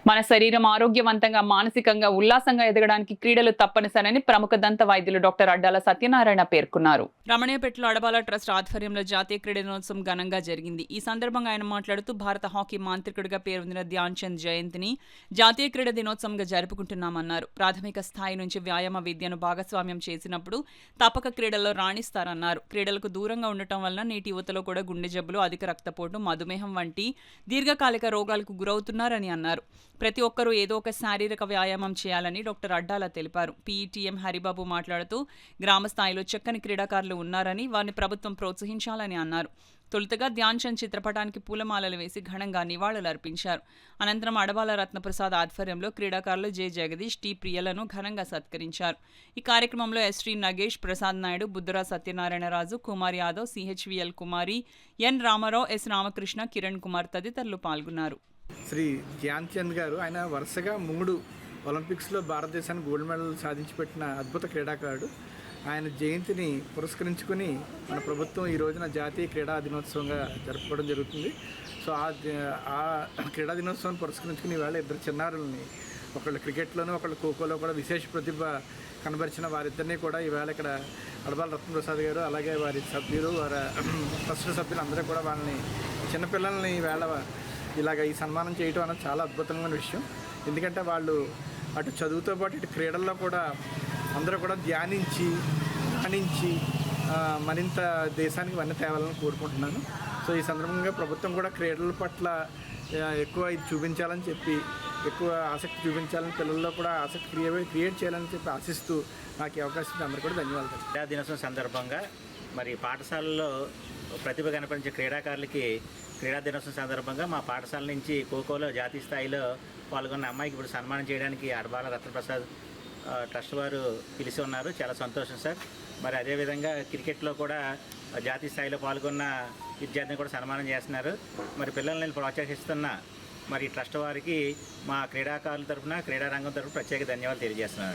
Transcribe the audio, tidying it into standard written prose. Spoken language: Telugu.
మన శరీరం ఆరోగ్యవంతంగా, మానసికంగా, ఉల్లాసంగా ఎదగడానికి క్రీడలు తప్పనిసరని ప్రముఖ దంత వైద్యులు డాక్టర్ అడ్డాల సత్యనారాయణ పేర్కొన్నారు. రమణయ్యపేటలో అడబాల ట్రస్ట్ ఆధ్వర్యంలో జాతీయ క్రీడా దినోత్సవం ఘనంగా జరిగింది. ఈ సందర్భంగా ఆయన మాట్లాడుతూ భారత హాకీ మాంత్రికుడిగా పేరొందిన ధ్యాన్ చంద్ జయంతిని జాతీయ క్రీడా దినోత్సవంగా జరుపుకుంటున్నామన్నారు. ప్రాథమిక స్థాయి నుంచి వ్యాయామ విద్యను భాగస్వామ్యం చేసినప్పుడు తప్పక క్రీడల్లో రాణిస్తారన్నారు. క్రీడలకు దూరంగా ఉండటం వలన నేటి యువతలో కూడా గుండె జబ్బులు, అధిక రక్తపోటు, మధుమేహం వంటి దీర్ఘకాలిక రోగాలకు గురవుతున్నారని అన్నారు. ప్రతి ఒక్కరూ ఏదో ఒక శారీరక వ్యాయామం చేయాలని డాక్టర్ అడ్డాల తెలిపారు. పీఈటీఎం హరిబాబు మాట్లాడుతూ గ్రామ స్థాయిలో చక్కని క్రీడాకారులు ఉన్నారని, వారిని ప్రభుత్వం ప్రోత్సహించాలని అన్నారు. తొలుతగా ధ్యాన్ చంద్ చిత్రపటానికి పూలమాలలు వేసి ఘనంగా నివాళులర్పించారు. అనంతరం అడబాల రత్నప్రసాద్ ఆధ్వర్యంలో క్రీడాకారులు జె జగదీష్, టి ప్రియలను ఘనంగా సత్కరించారు. ఈ కార్యక్రమంలో ఎస్టీ నగేష్, ప్రసాద్ నాయుడు, బుద్ధురా సత్యనారాయణరాజు, కుమార్ యాదవ్, సిహెచ్విఎల్ కుమారి, ఎన్ రామారావు, ఎస్ రామకృష్ణ, కిరణ్ కుమార్ తదితరులు పాల్గొన్నారు. శ్రీ ధ్యాన్ చంద్ గారు ఆయన వరుసగా 3 ఒలింపిక్స్లో భారతదేశానికి గోల్డ్ మెడల్ సాధించి పెట్టిన అద్భుత క్రీడాకారుడు. ఆయన జయంతిని పురస్కరించుకొని మన ప్రభుత్వం ఈ రోజున జాతీయ క్రీడా దినోత్సవంగా జరుపుకోవడం జరుగుతుంది. సో ఆ క్రీడా దినోత్సవాన్ని పురస్కరించుకుని ఈవేళ 2 చిన్నారులని, ఒకళ్ళు క్రికెట్లోనూ ఒకళ్ళు ఖోఖోలో కూడా విశేష ప్రతిభ కనబరిచిన వారిద్దరినీ కూడా ఈవేళ ఇక్కడ అడబాల రత్నప్రసాద్ గారు, అలాగే వారి సభ్యులు, వారి ట్రస్ట్ సభ్యులు అందరూ కూడా వాళ్ళని, చిన్నపిల్లల్ని ఈవేళ ఇలాగ ఈ సన్మానం చేయడం అనేది చాలా అద్భుతమైన విషయం. ఎందుకంటే వాళ్ళు అటు చదువుతో పాటు ఇటు క్రీడల్లో కూడా అందరూ కూడా ధ్యానించి రాణించి మరింత దేశానికి వన్నీ తేవాలని కోరుకుంటున్నాను. సో ఈ సందర్భంగా ప్రభుత్వం కూడా క్రీడల పట్ల ఎక్కువ ఇది చూపించాలని చెప్పి, ఎక్కువ ఆసక్తి చూపించాలని, పిల్లల్లో కూడా ఆసక్తి క్రియేట్ చేయాలని చెప్పి ఆశిస్తూ నాకు ఈ అవకాశం అందరూ కూడా ధన్యవాదాలు. క్రీడా దినోత్సవం సందర్భంగా మరి పాఠశాలల్లో ప్రతిభ కనపరిచే క్రీడాకారులకి క్రీడా దినోత్సవం సందర్భంగా మా పాఠశాల నుంచి ఖోఖోలో జాతీయ స్థాయిలో పాల్గొన్న అమ్మాయికి ఇప్పుడు సన్మానం చేయడానికి అడబాల రత్నప్రసాద్ ట్రస్ట్ వారు పిలిచి ఉన్నారు. చాలా సంతోషం సార్. మరి అదేవిధంగా క్రికెట్లో కూడా జాతీయ స్థాయిలో పాల్గొన్న విద్యార్థిని కూడా సన్మానం చేస్తున్నారు. మరి పిల్లల్ని ప్రోత్సహిస్తున్న మరి ట్రస్ట్ వారికి మా క్రీడాకారుల తరఫున, క్రీడారంగం తరఫున ప్రత్యేక ధన్యవాదాలు తెలియజేస్తున్నాను.